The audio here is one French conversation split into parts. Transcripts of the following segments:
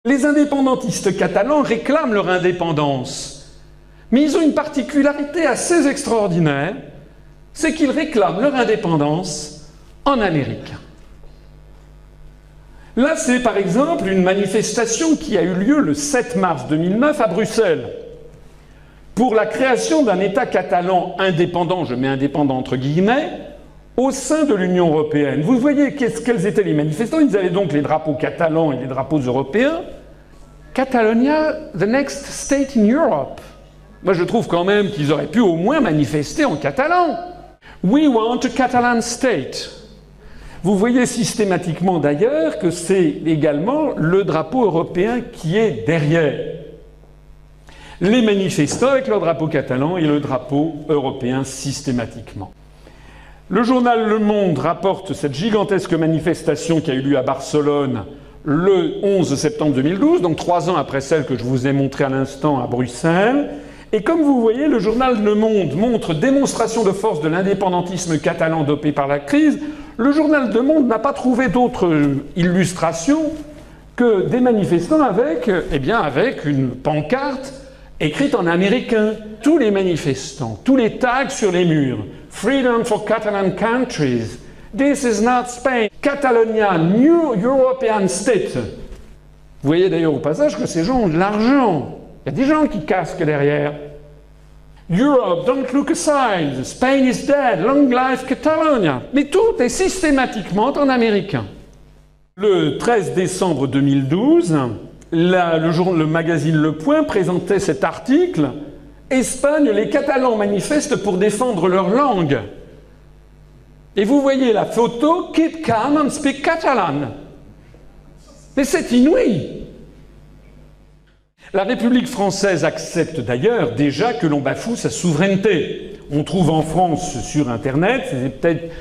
Les indépendantistes catalans réclament leur indépendance, mais ils ont une particularité assez extraordinaire, c'est qu'ils réclament leur indépendance en américain. Là, c'est par exemple une manifestation qui a eu lieu le 7 mars 2009 à Bruxelles pour la création d'un État catalan indépendant, je mets indépendant entre guillemets, au sein de l'Union européenne. Vous voyez quels étaient les manifestants. Ils avaient donc les drapeaux catalans et les drapeaux européens. Catalonia, the next state in Europe. Moi, je trouve quand même qu'ils auraient pu au moins manifester en catalan. We want a Catalan state. Vous voyez systématiquement d'ailleurs que c'est également le drapeau européen qui est derrière. Les manifestants avec leur drapeau catalan et le drapeau européen systématiquement. Le journal Le Monde rapporte cette gigantesque manifestation qui a eu lieu à Barcelone le 11 septembre 2012, donc 3 ans après celle que je vous ai montrée à l'instant à Bruxelles. Et comme vous voyez, le journal Le Monde montre démonstration de force de l'indépendantisme catalan dopé par la crise. Le journal Le Monde n'a pas trouvé d'autre illustration que des manifestants avec une pancarte écrite en américain. Tous les manifestants, tous les tags sur les murs. Freedom for Catalan countries. This is not Spain. Catalonia, New European State. Vous voyez d'ailleurs au passage que ces gens ont de l'argent. Il y a des gens qui casquent derrière. Europe, don't look aside. Spain is dead. Long life Catalonia. Mais tout est systématiquement en américain. Le 13 décembre 2012, le magazine Le Point présentait cet article. Espagne, les Catalans manifestent pour défendre leur langue. Et vous voyez la photo, keep calm and speak Catalan. Mais c'est inouï. La République française accepte d'ailleurs déjà que l'on bafoue sa souveraineté. On trouve en France sur Internet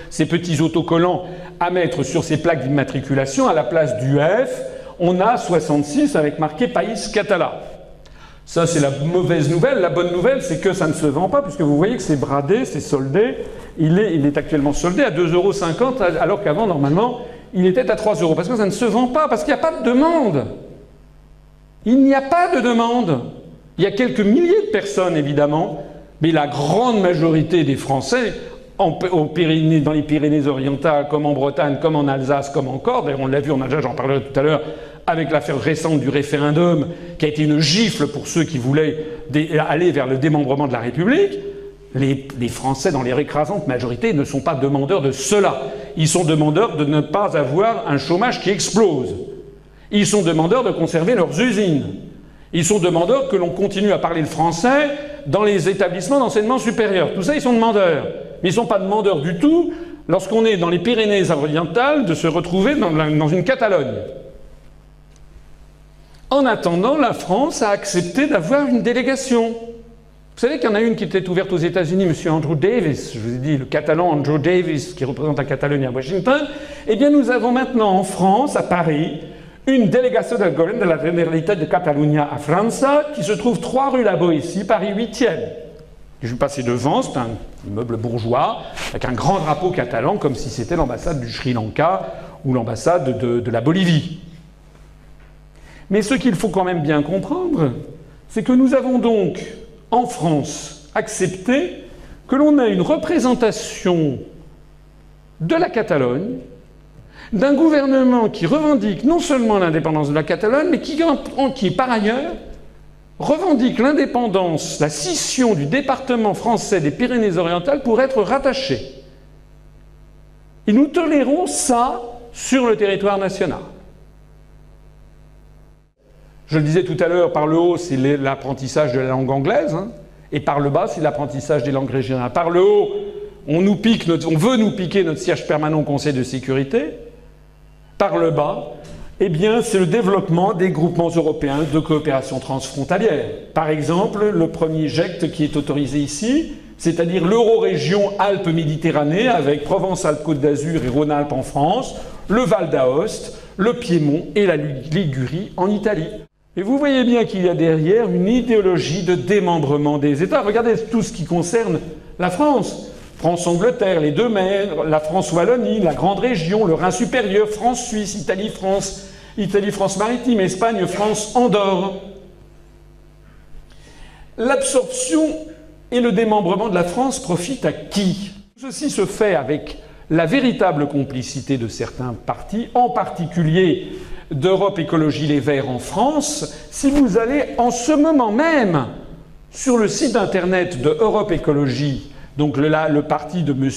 ces petits autocollants à mettre sur ces plaques d'immatriculation. À la place du F, on a 66 avec marqué País Català. Ça, c'est la mauvaise nouvelle. La bonne nouvelle, c'est que ça ne se vend pas, puisque vous voyez que c'est bradé, c'est soldé. Il est actuellement soldé à 2,50 €, alors qu'avant, normalement, il était à 3 €. Parce que ça ne se vend pas, parce qu'il n'y a pas de demande. Il n'y a pas de demande. Il y a quelques milliers de personnes, évidemment, mais la grande majorité des Français, dans les Pyrénées-Orientales, comme en Bretagne, comme en Alsace, comme en Corse, d'ailleurs on l'a vu en Alsace, j'en parlerai tout à l'heure, avec l'affaire récente du référendum, qui a été une gifle pour ceux qui voulaient aller vers le démembrement de la République, les Français, dans leur écrasante majorité, ne sont pas demandeurs de cela. Ils sont demandeurs de ne pas avoir un chômage qui explose. Ils sont demandeurs de conserver leurs usines. Ils sont demandeurs que l'on continue à parler le français dans les établissements d'enseignement supérieur. Tout ça, ils sont demandeurs. Mais ils ne sont pas demandeurs du tout, lorsqu'on est dans les Pyrénées-Orientales, de se retrouver dans une Catalogne. En attendant, la France a accepté d'avoir une délégation. Vous savez qu'il y en a une qui était ouverte aux États-Unis, M. Andrew Davis, je vous ai dit, le Catalan Andrew Davis, qui représente la Catalogne à Washington. Eh bien, nous avons maintenant en France, à Paris, une délégation del Govern de la Generalitat de Catalunya à França, qui se trouve 3 rue La Boétie, Paris 8e. Je suis passé devant, c'est un immeuble bourgeois, avec un grand drapeau catalan, comme si c'était l'ambassade du Sri Lanka ou l'ambassade de la Bolivie. Mais ce qu'il faut quand même bien comprendre, c'est que nous avons donc, en France, accepté que l'on ait une représentation de la Catalogne, d'un gouvernement qui revendique non seulement l'indépendance de la Catalogne, mais qui par ailleurs revendique l'indépendance, la scission du département français des Pyrénées-Orientales pour être rattaché. Et nous tolérons ça sur le territoire national. Je le disais tout à l'heure, par le haut, c'est l'apprentissage de la langue anglaise, et par le bas, c'est l'apprentissage des langues régionales. Par le haut, on veut nous piquer notre siège permanent au Conseil de sécurité. Par le bas, eh bien, c'est le développement des groupements européens de coopération transfrontalière. Par exemple, le premier GECT qui est autorisé ici, c'est-à-dire l'Eurorégion Alpes-Méditerranée avec Provence-Alpes-Côte d'Azur et Rhône-Alpes en France, le Val d'Aoste, le Piémont et la Ligurie en Italie. Et vous voyez bien qu'il y a derrière une idéologie de démembrement des États. Regardez tout ce qui concerne la France. France-Angleterre, les 2 mers, la France-Wallonie, la grande région, le Rhin supérieur, France-Suisse, Italie-France, Italie, France maritime, Espagne, France, Andorre. L'absorption et le démembrement de la France profitent à qui? Ceci se fait avec la véritable complicité de certains partis, en particulier d'Europe Écologie Les Verts en France. Si vous allez en ce moment même sur le site internet de Europe Écologie, donc le parti de M.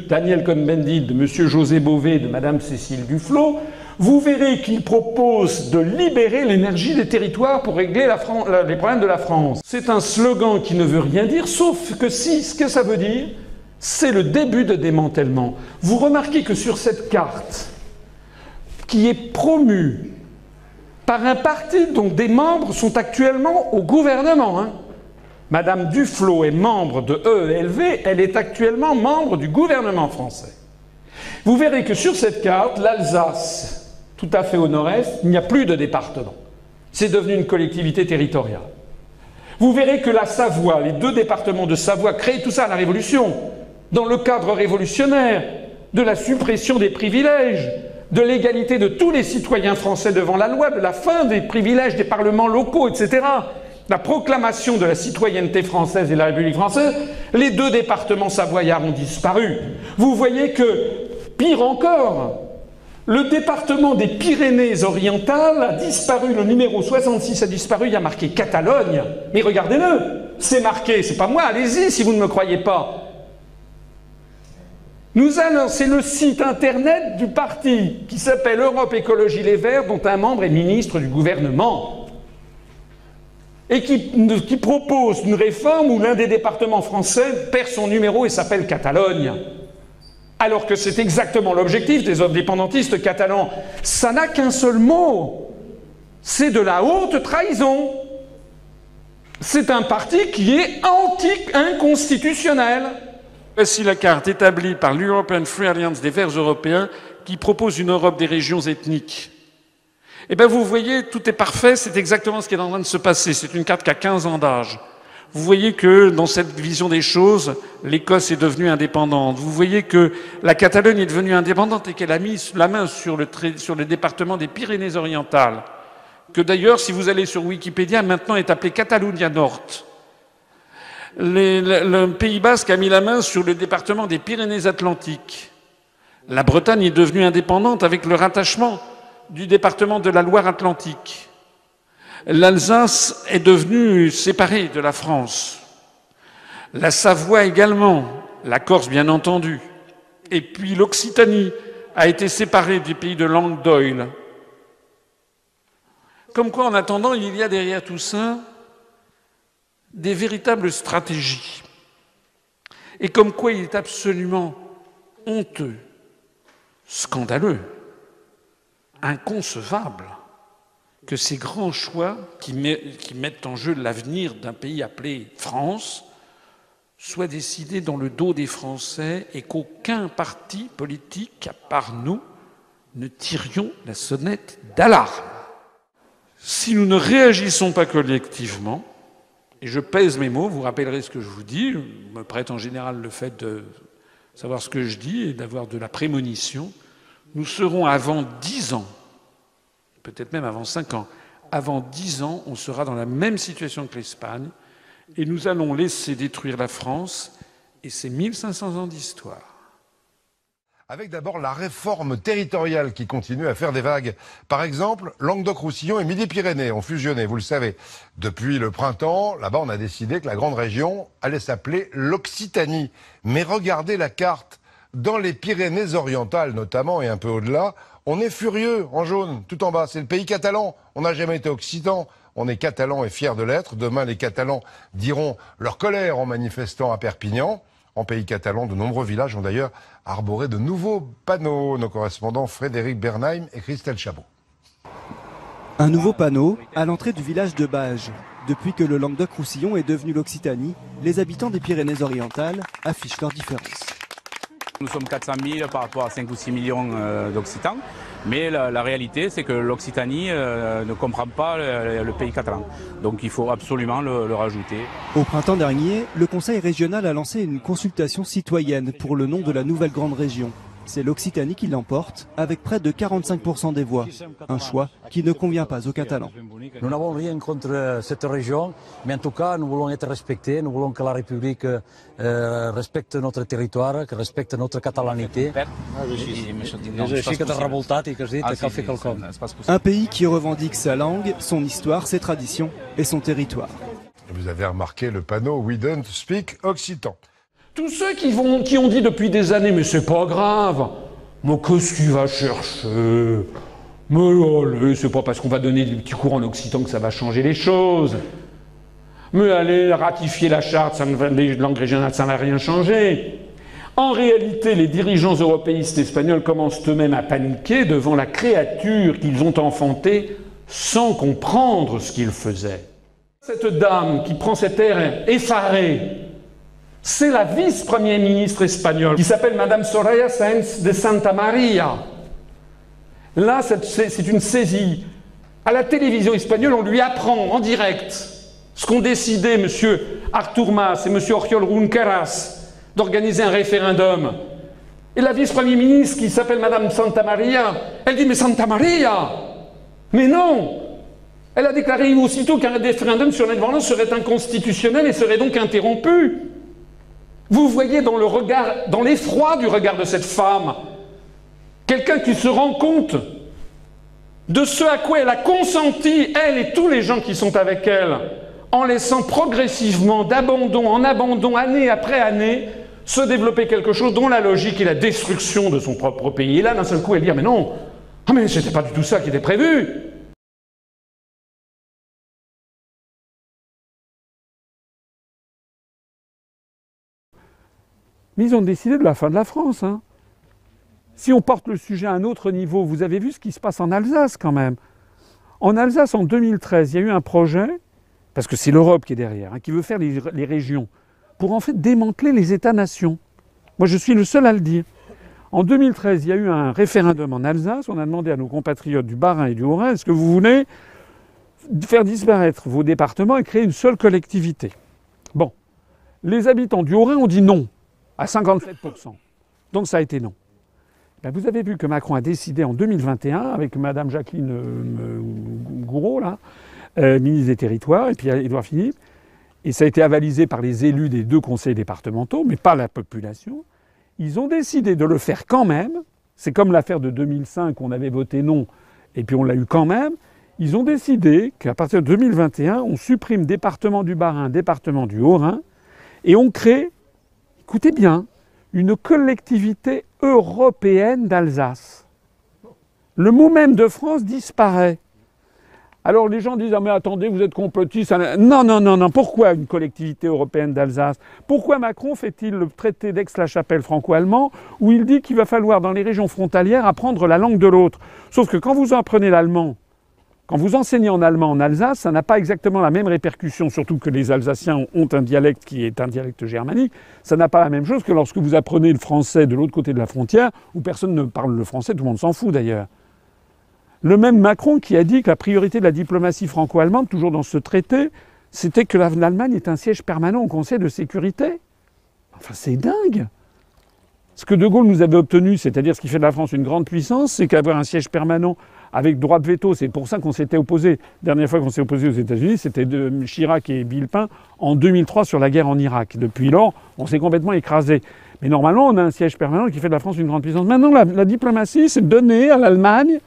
Daniel Cohn-Bendit, de M. José Bové, de Mme Cécile Duflot, vous verrez qu'ils proposent de libérer l'énergie des territoires pour régler les problèmes de la France. C'est un slogan qui ne veut rien dire, sauf que si, ce que ça veut dire, c'est le début de démantèlement. Vous remarquez que sur cette carte, qui est promue par un parti dont des membres sont actuellement au gouvernement, Madame Duflot est membre de EELV, elle est actuellement membre du gouvernement français. Vous verrez que sur cette carte, l'Alsace, tout à fait au nord-est, il n'y a plus de département. C'est devenu une collectivité territoriale. Vous verrez que la Savoie, les 2 départements de Savoie, créent tout ça à la Révolution, dans le cadre révolutionnaire, de la suppression des privilèges, de l'égalité de tous les citoyens français devant la loi, de la fin des privilèges des parlements locaux, etc., la proclamation de la citoyenneté française et de la République française, les 2 départements savoyards ont disparu. Vous voyez que, pire encore, le département des Pyrénées-Orientales a disparu, le numéro 66 a disparu, il y a marqué Catalogne. Mais regardez-le, c'est marqué, c'est pas moi, allez-y si vous ne me croyez pas. C'est le site internet du parti qui s'appelle Europe Écologie Les Verts, dont un membre est ministre du gouvernement, et qui propose une réforme où l'un des départements français perd son numéro et s'appelle Catalogne. Alors que c'est exactement l'objectif des indépendantistes catalans. Ça n'a qu'un seul mot. C'est de la haute trahison. C'est un parti qui est anti-inconstitutionnel. Voici la carte établie par l'European Free Alliance des Verts européens qui propose une Europe des régions ethniques. Eh bien, vous voyez, tout est parfait, c'est exactement ce qui est en train de se passer. C'est une carte qui a 15 ans d'âge. Vous voyez que dans cette vision des choses, l'Écosse est devenue indépendante. Vous voyez que la Catalogne est devenue indépendante et qu'elle a mis la main sur le département des Pyrénées-Orientales, que d'ailleurs, si vous allez sur Wikipédia, maintenant est appelé Catalunya Nord. Le Pays Basque a mis la main sur le département des Pyrénées-Atlantiques. La Bretagne est devenue indépendante avec le rattachement du département de la Loire-Atlantique. L'Alsace est devenue séparée de la France. La Savoie également, la Corse bien entendu. Et puis l'Occitanie a été séparée du pays de Languedoc. Comme quoi, en attendant, il y a derrière tout ça des véritables stratégies. Et comme quoi il est absolument honteux, scandaleux, inconcevable que ces grands choix qui mettent en jeu l'avenir d'un pays appelé France soient décidés dans le dos des Français et qu'aucun parti politique, à part nous, ne tirions la sonnette d'alarme. Si nous ne réagissons pas collectivement, et je pèse mes mots, vous rappellerez ce que je vous dis, je me prête en général le fait de savoir ce que je dis et d'avoir de la prémonition, nous serons avant 10 ans, peut-être même avant 5 ans, avant 10 ans, on sera dans la même situation que l'Espagne et nous allons laisser détruire la France et ses 1500 ans d'histoire. Avec d'abord la réforme territoriale qui continue à faire des vagues. Par exemple, Languedoc-Roussillon et Midi-Pyrénées ont fusionné, vous le savez. Depuis le printemps, là-bas, on a décidé que la grande région allait s'appeler l'Occitanie. Mais regardez la carte. Dans les Pyrénées-Orientales notamment, et un peu au-delà, on est furieux, en jaune, tout en bas. C'est le pays catalan. On n'a jamais été occitan. On est catalan et fiers de l'être. Demain, les Catalans diront leur colère en manifestant à Perpignan. En pays catalan, de nombreux villages ont d'ailleurs arboré de nouveaux panneaux. Nos correspondants Frédéric Bernheim et Christelle Chabot. Un nouveau panneau à l'entrée du village de Bages. Depuis que le Languedoc-Roussillon est devenu l'Occitanie, les habitants des Pyrénées-Orientales affichent leurs différences. Nous sommes 400 000 par rapport à 5 ou 6 millions d'Occitans, mais la réalité c'est que l'Occitanie ne comprend pas le pays catalan, donc il faut absolument le rajouter. Au printemps dernier, le Conseil régional a lancé une consultation citoyenne pour le nom de la nouvelle grande région. C'est l'Occitanie qui l'emporte, avec près de 45% des voix. Un choix qui ne convient pas aux Catalans. Nous n'avons rien contre cette région, mais en tout cas, nous voulons être respectés. Nous voulons que la République respecte notre territoire, que respecte notre catalanité. Un pays qui revendique sa langue, son histoire, ses traditions et son territoire. Vous avez remarqué le panneau « We don't speak occitan ». Tous ceux qui ont dit depuis des années « mais c'est pas grave, mais qu'est-ce qu'il va chercher? Mais allez, c'est pas parce qu'on va donner des petits cours en occitan que ça va changer les choses. Mais allez, ratifier la charte, les langues régionales, ça n'a rien changé. » En réalité, les dirigeants européistes espagnols commencent eux-mêmes à paniquer devant la créature qu'ils ont enfantée sans comprendre ce qu'ils faisaient. Cette dame qui prend cet air effaré, c'est la vice-première ministre espagnole qui s'appelle Madame Soraya Sáenz de Santamaría. Là, c'est une saisie. À la télévision espagnole, on lui apprend en direct ce qu'ont décidé M. Artur Mas et M. Oriol Junqueras d'organiser un référendum. Et la vice-première ministre qui s'appelle Madame Santamaría, elle dit « Mais Santamaría ! Mais non !» Elle a déclaré aussitôt qu'un référendum sur l'indépendance serait inconstitutionnel et serait donc interrompu. Vous voyez dans le regard, dans l'effroi du regard de cette femme, quelqu'un qui se rend compte de ce à quoi elle a consenti, elle et tous les gens qui sont avec elle, en laissant progressivement, d'abandon en abandon, année après année, se développer quelque chose dont la logique est la destruction de son propre pays. Et là, d'un seul coup, elle dit « Mais non, ah mais c'était pas du tout ça qui était prévu !» Mais ils ont décidé de la fin de la France. Hein. Si on porte le sujet à un autre niveau, vous avez vu ce qui se passe en Alsace quand même. En Alsace, en 2013, il y a eu un projet, parce que c'est l'Europe qui est derrière, hein, qui veut faire les régions, pour en fait démanteler les États-nations. Moi, je suis le seul à le dire. En 2013, il y a eu un référendum en Alsace. On a demandé à nos compatriotes du Bas-Rhin et du Haut-Rhin, est-ce que vous voulez faire disparaître vos départements et créer une seule collectivité? Bon. Les habitants du Haut-Rhin ont dit non. À 57%. Donc ça a été non. Ben vous avez vu que Macron a décidé en 2021, avec Mme Jacqueline Gouraud, là, ministre des Territoires, et puis Édouard Philippe, et ça a été avalisé par les élus des 2 conseils départementaux, mais pas la population, ils ont décidé de le faire quand même. C'est comme l'affaire de 2005, on avait voté non, et puis on l'a eu quand même. Ils ont décidé qu'à partir de 2021, on supprime département du Bas-Rhin, département du Haut-Rhin, et on crée, écoutez bien, une collectivité européenne d'Alsace. Le mot même de France disparaît. Alors les gens disent « Ah mais attendez, vous êtes complotistes ». Non, non, non, non. Pourquoi une collectivité européenne d'Alsace? Pourquoi Macron fait-il le traité d'Aix-la-Chapelle franco-allemand où il dit qu'il va falloir dans les régions frontalières apprendre la langue de l'autre? Sauf que quand vous apprenez l'allemand, quand vous enseignez en allemand en Alsace, ça n'a pas exactement la même répercussion, surtout que les Alsaciens ont un dialecte qui est un dialecte germanique. Ça n'a pas la même chose que lorsque vous apprenez le français de l'autre côté de la frontière, où personne ne parle le français, tout le monde s'en fout d'ailleurs. Le même Macron qui a dit que la priorité de la diplomatie franco-allemande, toujours dans ce traité, c'était que l'Allemagne est un siège permanent au Conseil de sécurité. Enfin, c'est dingue. Ce que De Gaulle nous avait obtenu, c'est-à-dire ce qui fait de la France une grande puissance, c'est qu'avoir un siège permanent avec droit de veto, c'est pour ça qu'on s'était opposé. La dernière fois qu'on s'est opposé aux États-Unis, c'était de Chirac et Villepin en 2003 sur la guerre en Irak. Depuis lors, on s'est complètement écrasé. Mais normalement, on a un siège permanent qui fait de la France une grande puissance. Maintenant, la diplomatie, c'est de donner à l'Allemagne,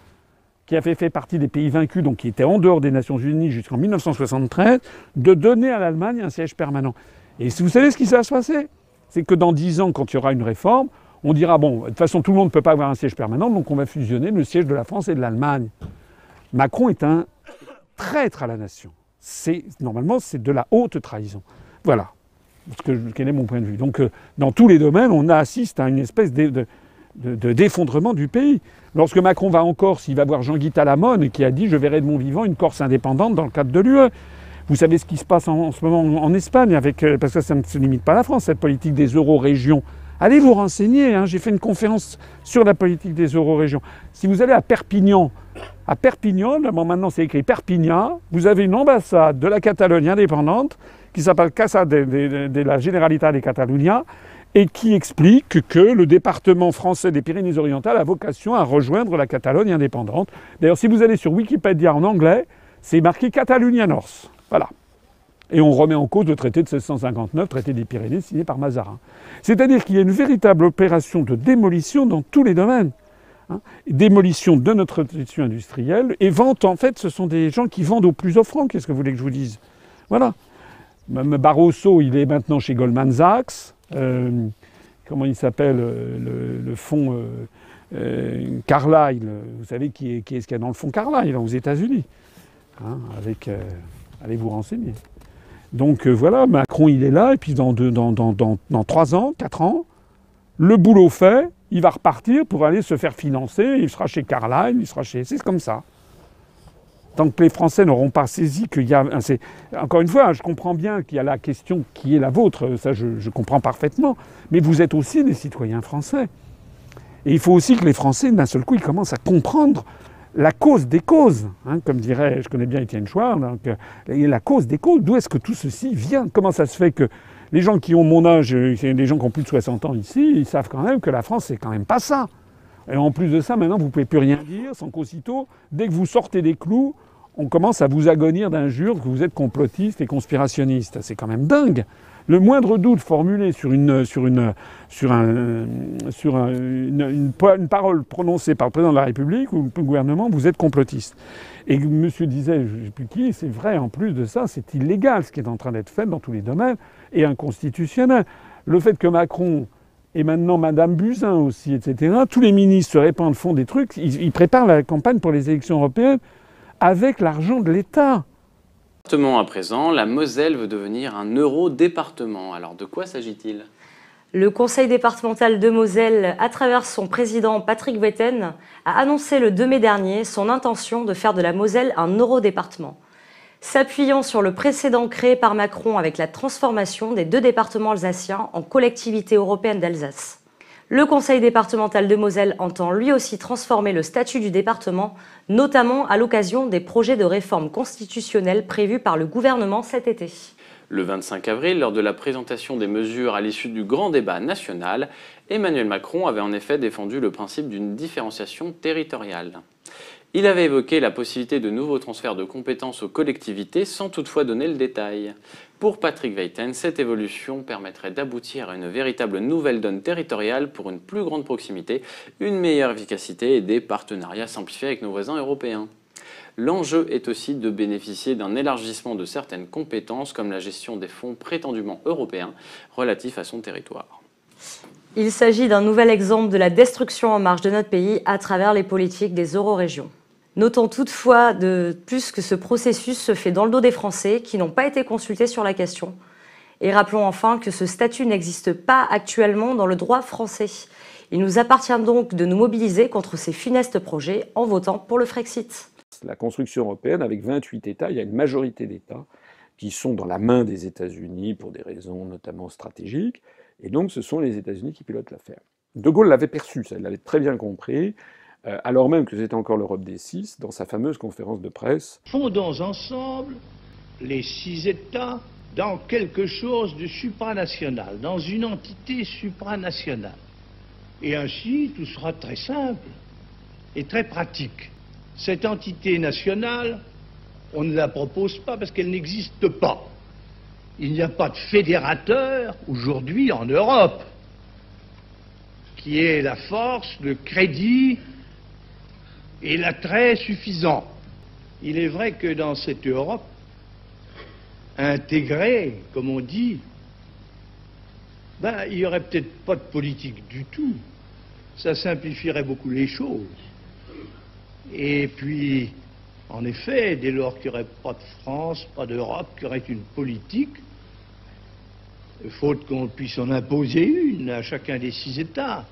qui avait fait partie des pays vaincus, donc qui était en dehors des Nations Unies jusqu'en 1973, de donner à l'Allemagne un siège permanent. Et vous savez ce qui va se passer? C'est que dans 10 ans, quand il y aura une réforme, on dira, bon, de toute façon, tout le monde ne peut pas avoir un siège permanent, donc on va fusionner le siège de la France et de l'Allemagne. Macron est un traître à la nation. Normalement, c'est de la haute trahison. Voilà. Quel est mon point de vue. Donc, dans tous les domaines, on assiste à une espèce d'effondrement du pays. Lorsque Macron va en Corse, il va voir Jean-Guy Talamone, qui a dit « Je verrai de mon vivant une Corse indépendante dans le cadre de l'UE ». Vous savez ce qui se passe en ce moment en Espagne, parce que ça ne se limite pas à la France, cette politique des euro-régions. Allez vous renseigner, hein, j'ai fait une conférence sur la politique des euro-régions. Si vous allez à Perpignan, maintenant c'est écrit Perpignan, vous avez une ambassade de la Catalogne indépendante qui s'appelle Casa de la Generalitat de Catalunya, et qui explique que le département français des Pyrénées-Orientales a vocation à rejoindre la Catalogne indépendante. D'ailleurs, si vous allez sur Wikipédia en anglais, c'est marqué Catalunya North. Voilà. Et on remet en cause le traité de 1659, traité des Pyrénées, signé par Mazarin. C'est-à-dire qu'il y a une véritable opération de démolition dans tous les domaines. Démolition de notre tradition industrielle et vente, en fait, ce sont des gens qui vendent au plus offrant. Qu'est-ce que vous voulez que je vous dise? Voilà. Même Barroso, il est maintenant chez Goldman Sachs. Comment il s'appelle le fonds Carlyle. Vous savez qui est-ce qu'il y a dans le fonds Carlyle aux États-Unis, allez vous renseigner. Donc voilà, Macron il est là, et puis dans 3 ans, 4 ans, le boulot fait, il va repartir pour aller se faire financer, il sera chez Carlyle, il sera chez... C'est comme ça. Tant que les Français n'auront pas saisi qu'il y a... Encore une fois, je comprends bien qu'il y a la question qui est la vôtre, ça je comprends parfaitement, mais vous êtes aussi des citoyens français. Et il faut aussi que les Français, d'un seul coup, ils commencent à comprendre la cause des causes, comme dirait, je connais bien Étienne Chouard, donc, la cause des causes, d'où est-ce que tout ceci vient? Comment ça se fait que les gens qui ont mon âge, les gens qui ont plus de 60 ans ici, ils savent quand même que la France, c'est quand même pas ça. Et en plus de ça, maintenant, vous ne pouvez plus rien dire, sans qu'aussitôt, dès que vous sortez des clous, on commence à vous agonir d'injures que vous êtes complotiste et conspirationniste. C'est quand même dingue. Le moindre doute formulé sur une parole prononcée par le président de la République ou le gouvernement, vous êtes complotiste. Et monsieur disait, je ne sais plus qui, c'est vrai, en plus de ça, c'est illégal ce qui est en train d'être fait dans tous les domaines et inconstitutionnel. Le fait que Macron et maintenant Madame Buzyn aussi, etc., tous les ministres se répandent, font des trucs, ils préparent la campagne pour les élections européennes avec l'argent de l'État. À présent, la Moselle veut devenir un eurodépartement. Alors de quoi s'agit-il? Le conseil départemental de Moselle, à travers son président Patrick Wetten, a annoncé le 2 mai dernier son intention de faire de la Moselle un eurodépartement. S'appuyant sur le précédent créé par Macron avec la transformation des 2 départements alsaciens en collectivité européenne d'Alsace. Le conseil départemental de Moselle entend lui aussi transformer le statut du département, notamment à l'occasion des projets de réforme constitutionnelle prévus par le gouvernement cet été. Le 25 avril, lors de la présentation des mesures à l'issue du grand débat national, Emmanuel Macron avait en effet défendu le principe d'une différenciation territoriale. Il avait évoqué la possibilité de nouveaux transferts de compétences aux collectivités sans toutefois donner le détail. Pour Patrick Weiten, cette évolution permettrait d'aboutir à une véritable nouvelle donne territoriale pour une plus grande proximité, une meilleure efficacité et des partenariats simplifiés avec nos voisins européens. L'enjeu est aussi de bénéficier d'un élargissement de certaines compétences comme la gestion des fonds prétendument européens relatifs à son territoire. Il s'agit d'un nouvel exemple de la destruction en marche de notre pays à travers les politiques des eurorégions. Notons toutefois de plus que ce processus se fait dans le dos des Français qui n'ont pas été consultés sur la question. Et rappelons enfin que ce statut n'existe pas actuellement dans le droit français. Il nous appartient donc de nous mobiliser contre ces funestes projets en votant pour le Frexit. La construction européenne, avec 28 États, il y a une majorité d'États qui sont dans la main des États-Unis pour des raisons notamment stratégiques. Et donc ce sont les États-Unis qui pilotent l'affaire. De Gaulle l'avait perçu, ça, il l'avait très bien compris. Alors même que c'était encore l'Europe des 6, dans sa fameuse conférence de presse. Fondons ensemble les 6 États dans quelque chose de supranational, dans une entité supranationale. Et ainsi, tout sera très simple et très pratique. Cette entité nationale, on ne la propose pas parce qu'elle n'existe pas. Il n'y a pas de fédérateur aujourd'hui en Europe qui ait la force, le crédit et l'attrait suffisant. Il est vrai que dans cette Europe intégrée, comme on dit, il n'y aurait peut-être pas de politique du tout. Ça simplifierait beaucoup les choses. Et puis, en effet, dès lors qu'il n'y aurait pas de France, pas d'Europe, qu'il y aurait une politique, faute qu'on puisse en imposer une à chacun des 6 États,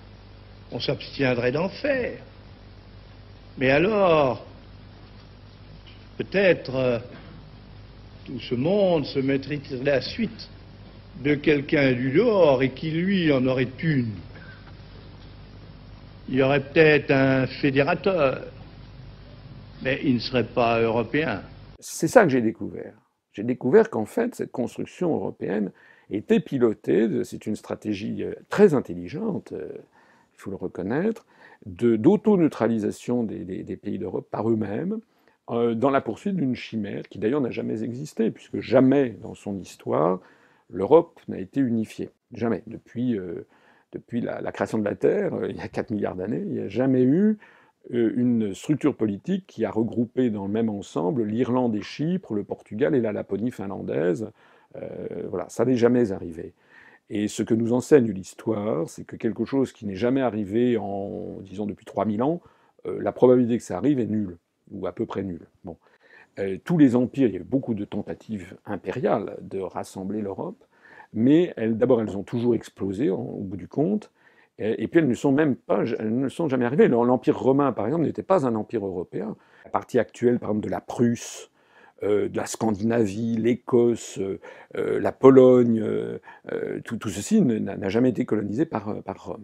on s'abstiendrait d'en faire. Mais alors, peut-être tout ce monde se mettrait à la suite de quelqu'un du dehors et qui, lui, en aurait une. Il y aurait peut-être un fédérateur, mais il ne serait pas européen. C'est ça que j'ai découvert. J'ai découvert qu'en fait, cette construction européenne était pilotée, c'est une stratégie très intelligente, il faut le reconnaître, d'auto-neutralisation des pays d'Europe par eux-mêmes, dans la poursuite d'une chimère qui d'ailleurs n'a jamais existé, puisque jamais dans son histoire, l'Europe n'a été unifiée. Jamais. Depuis la création de la Terre, il y a 4 milliards d'années, il n'y a jamais eu une structure politique qui a regroupé dans le même ensemble l'Irlande et Chypre, le Portugal et la Laponie finlandaise. Voilà, ça n'est jamais arrivé. Et ce que nous enseigne l'histoire, c'est que quelque chose qui n'est jamais arrivé en, disons, depuis 3000 ans, la probabilité que ça arrive est nulle, ou à peu près nulle. Bon. Tous les empires, il y a eu beaucoup de tentatives impériales de rassembler l'Europe, mais d'abord elles ont toujours explosé au bout du compte, et puis elles ne sont jamais arrivées. L'Empire romain, par exemple, n'était pas un empire européen. La partie actuelle, par exemple, de la Prusse, de la Scandinavie, l'Écosse, la Pologne, tout ceci n'a jamais été colonisé par Rome.